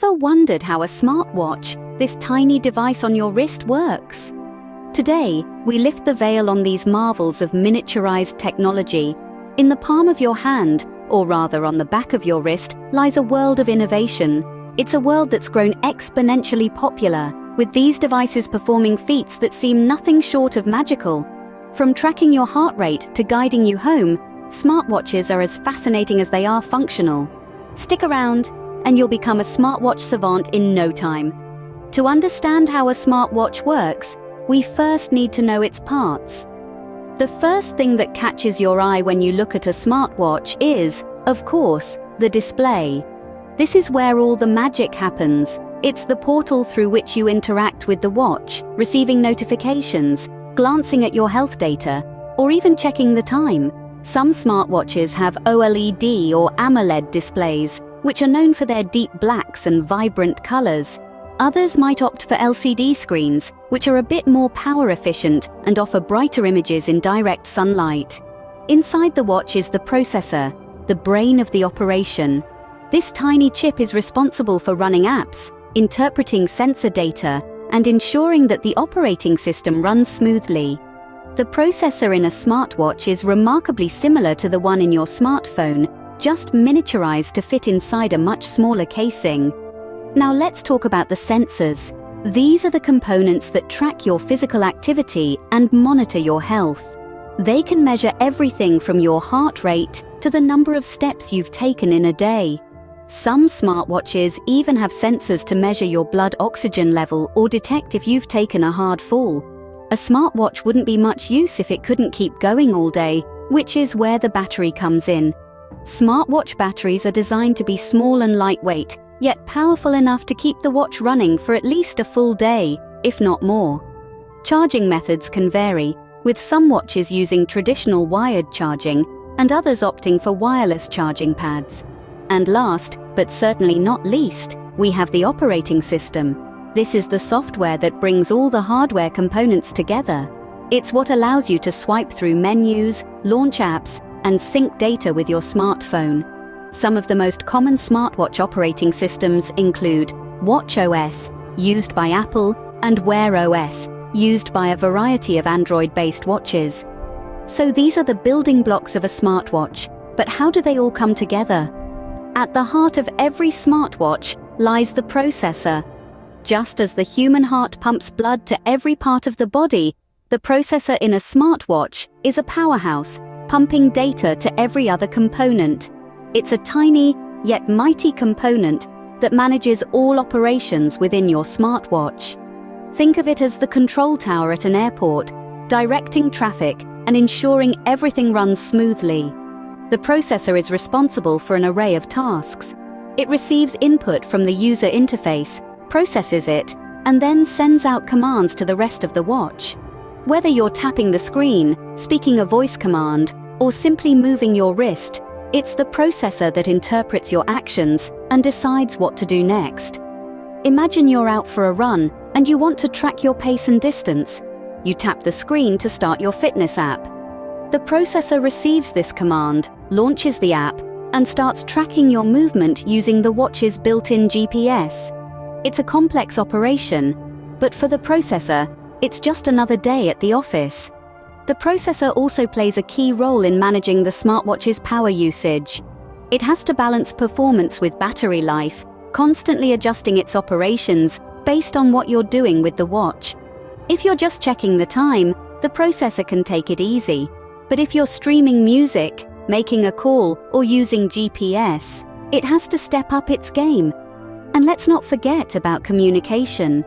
Ever wondered how a smartwatch, this tiny device on your wrist, works? Today, we lift the veil on these marvels of miniaturized technology. In the palm of your hand, or rather on the back of your wrist, lies a world of innovation. It's a world that's grown exponentially popular, with these devices performing feats that seem nothing short of magical. From tracking your heart rate to guiding you home, smartwatches are as fascinating as they are functional. Stick around, and you'll become a smartwatch savant in no time. To understand how a smartwatch works, we first need to know its parts. The first thing that catches your eye when you look at a smartwatch is, of course, the display. This is where all the magic happens. It's the portal through which you interact with the watch, receiving notifications, glancing at your health data, or even checking the time. Some smartwatches have OLED or AMOLED displays, which are known for their deep blacks and vibrant colors. Others might opt for LCD screens, which are a bit more power efficient and offer brighter images in direct sunlight. Inside the watch is the processor, the brain of the operation. This tiny chip is responsible for running apps, interpreting sensor data, and ensuring that the operating system runs smoothly. The processor in a smartwatch is remarkably similar to the one in your smartphone, just miniaturized to fit inside a much smaller casing. Now let's talk about the sensors. These are the components that track your physical activity and monitor your health. They can measure everything from your heart rate to the number of steps you've taken in a day. Some smartwatches even have sensors to measure your blood oxygen level or detect if you've taken a hard fall. A smartwatch wouldn't be much use if it couldn't keep going all day, which is where the battery comes in. Smartwatch batteries are designed to be small and lightweight, yet powerful enough to keep the watch running for at least a full day, if not more. Charging methods can vary, with some watches using traditional wired charging and others opting for wireless charging pads. And last, but certainly not least, we have the operating system. This is the software that brings all the hardware components together. It's what allows you to swipe through menus, launch apps, and sync data with your smartphone. Some of the most common smartwatch operating systems include watchOS, used by Apple, and Wear OS, used by a variety of Android-based watches. So these are the building blocks of a smartwatch, but how do they all come together? At the heart of every smartwatch lies the processor. Just as the human heart pumps blood to every part of the body, the processor in a smartwatch is a powerhouse, pumping data to every other component. It's a tiny, yet mighty component that manages all operations within your smartwatch. Think of it as the control tower at an airport, directing traffic and ensuring everything runs smoothly. The processor is responsible for an array of tasks. It receives input from the user interface, processes it, and then sends out commands to the rest of the watch. Whether you're tapping the screen, speaking a voice command, or simply moving your wrist, it's the processor that interprets your actions and decides what to do next. Imagine you're out for a run and you want to track your pace and distance. You tap the screen to start your fitness app. The processor receives this command, launches the app, and starts tracking your movement using the watch's built-in GPS. It's a complex operation, but for the processor, it's just another day at the office. The processor also plays a key role in managing the smartwatch's power usage. It has to balance performance with battery life, constantly adjusting its operations based on what you're doing with the watch. If you're just checking the time, the processor can take it easy. But if you're streaming music, making a call, or using GPS, it has to step up its game. And let's not forget about communication.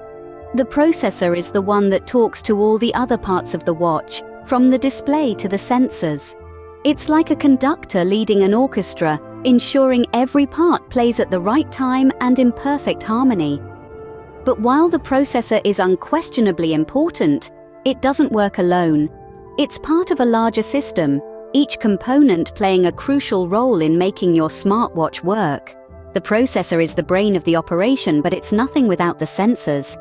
The processor is the one that talks to all the other parts of the watch, from the display to the sensors. It's like a conductor leading an orchestra, ensuring every part plays at the right time and in perfect harmony. But while the processor is unquestionably important, it doesn't work alone. It's part of a larger system, each component playing a crucial role in making your smartwatch work. The processor is the brain of the operation, but it's nothing without the sensors.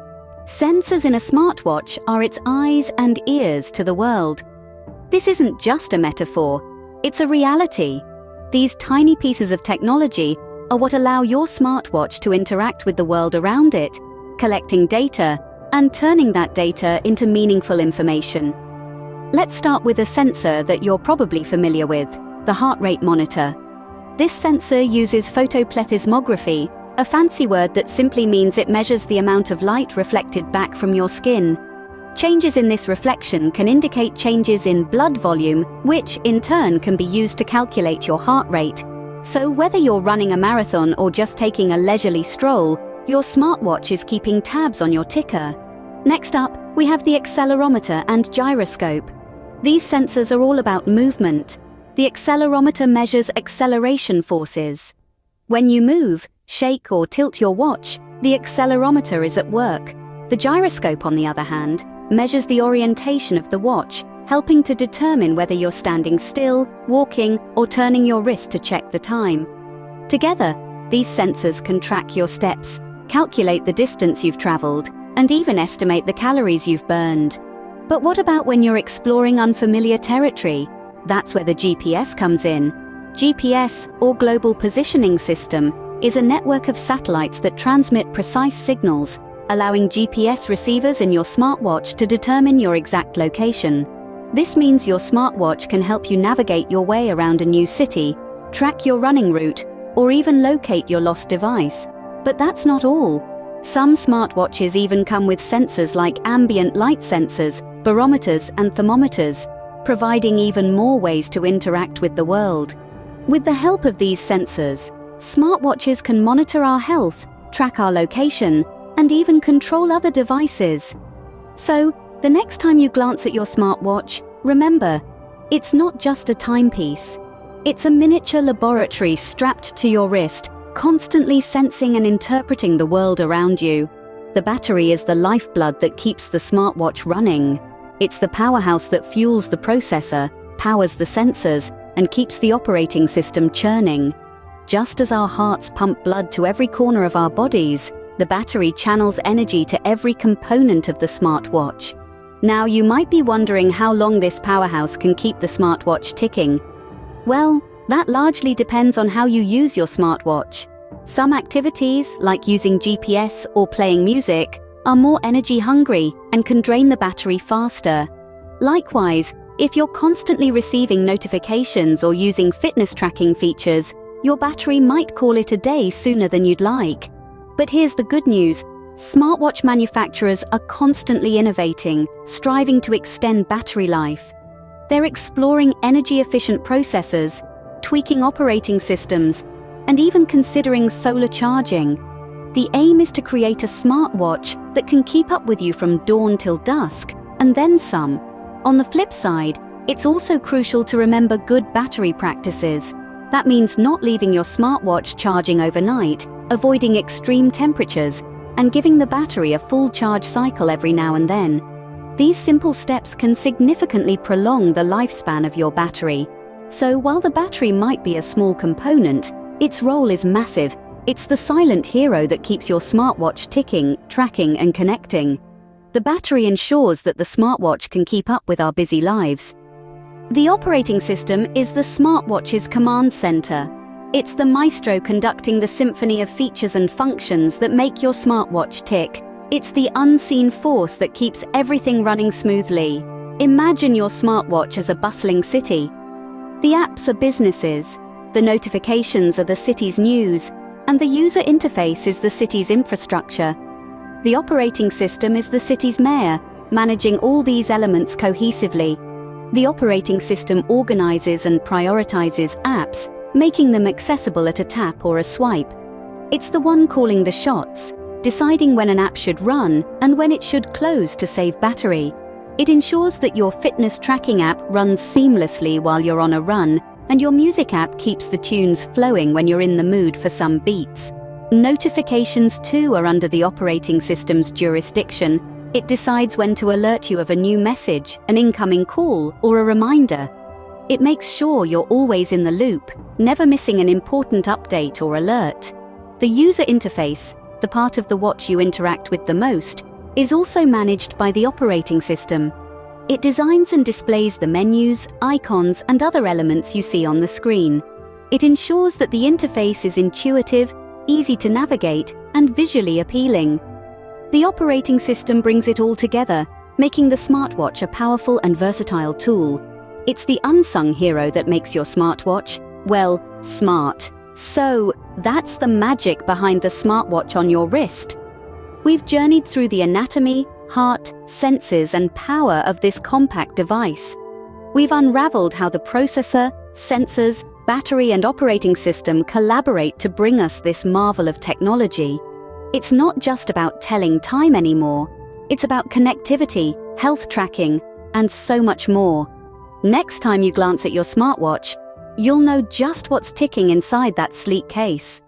Sensors in a smartwatch are its eyes and ears to the world. This isn't just a metaphor, it's a reality. These tiny pieces of technology are what allow your smartwatch to interact with the world around it, collecting data and turning that data into meaningful information. Let's start with a sensor that you're probably familiar with, the heart rate monitor. This sensor uses photoplethysmography, a fancy word that simply means it measures the amount of light reflected back from your skin. Changes in this reflection can indicate changes in blood volume, which in turn can be used to calculate your heart rate. So whether you're running a marathon or just taking a leisurely stroll, your smartwatch is keeping tabs on your ticker. Next up, we have the accelerometer and gyroscope. These sensors are all about movement. The accelerometer measures acceleration forces. When you move, shake or tilt your watch, the accelerometer is at work. The gyroscope, on the other hand, measures the orientation of the watch, helping to determine whether you're standing still, walking, or turning your wrist to check the time. Together, these sensors can track your steps, calculate the distance you've traveled, and even estimate the calories you've burned. But what about when you're exploring unfamiliar territory? That's where the GPS comes in. GPS, or Global Positioning System, is a network of satellites that transmit precise signals, allowing GPS receivers in your smartwatch to determine your exact location. This means your smartwatch can help you navigate your way around a new city, track your running route, or even locate your lost device. But that's not all. Some smartwatches even come with sensors like ambient light sensors, barometers, and thermometers, providing even more ways to interact with the world. With the help of these sensors, smartwatches can monitor our health, track our location, and even control other devices. So, the next time you glance at your smartwatch, remember, it's not just a timepiece. It's a miniature laboratory strapped to your wrist, constantly sensing and interpreting the world around you. The battery is the lifeblood that keeps the smartwatch running. It's the powerhouse that fuels the processor, powers the sensors, and keeps the operating system churning. Just as our hearts pump blood to every corner of our bodies, the battery channels energy to every component of the smartwatch. Now, you might be wondering how long this powerhouse can keep the smartwatch ticking. Well, that largely depends on how you use your smartwatch. Some activities, like using GPS or playing music, are more energy hungry and can drain the battery faster. Likewise, if you're constantly receiving notifications or using fitness tracking features, your battery might call it a day sooner than you'd like. But here's the good news. Smartwatch manufacturers are constantly innovating, striving to extend battery life. They're exploring energy-efficient processors, tweaking operating systems, and even considering solar charging. The aim is to create a smartwatch that can keep up with you from dawn till dusk, and then some. On the flip side, it's also crucial to remember good battery practices. That means not leaving your smartwatch charging overnight, avoiding extreme temperatures, and giving the battery a full charge cycle every now and then. These simple steps can significantly prolong the lifespan of your battery. So while the battery might be a small component, its role is massive. It's the silent hero that keeps your smartwatch ticking, tracking, and connecting. The battery ensures that the smartwatch can keep up with our busy lives. The operating system is the smartwatch's command center. It's the maestro conducting the symphony of features and functions that make your smartwatch tick. It's the unseen force that keeps everything running smoothly. Imagine your smartwatch as a bustling city. The apps are businesses, the notifications are the city's news, and the user interface is the city's infrastructure. The operating system is the city's mayor, managing all these elements cohesively. The operating system organizes and prioritizes apps, making them accessible at a tap or a swipe. It's the one calling the shots, deciding when an app should run and when it should close to save battery. It ensures that your fitness tracking app runs seamlessly while you're on a run, and your music app keeps the tunes flowing when you're in the mood for some beats. Notifications too are under the operating system's jurisdiction. It decides when to alert you of a new message, an incoming call, or a reminder. It makes sure you're always in the loop, never missing an important update or alert. The user interface, the part of the watch you interact with the most, is also managed by the operating system. It designs and displays the menus, icons, and other elements you see on the screen. It ensures that the interface is intuitive, easy to navigate, and visually appealing. The operating system brings it all together, making the smartwatch a powerful and versatile tool. It's the unsung hero that makes your smartwatch, well, smart. So, that's the magic behind the smartwatch on your wrist. We've journeyed through the anatomy, heart, senses, and power of this compact device. We've unraveled how the processor, sensors, battery, and operating system collaborate to bring us this marvel of technology. It's not just about telling time anymore. It's about connectivity, health tracking, and so much more. Next time you glance at your smartwatch, you'll know just what's ticking inside that sleek case.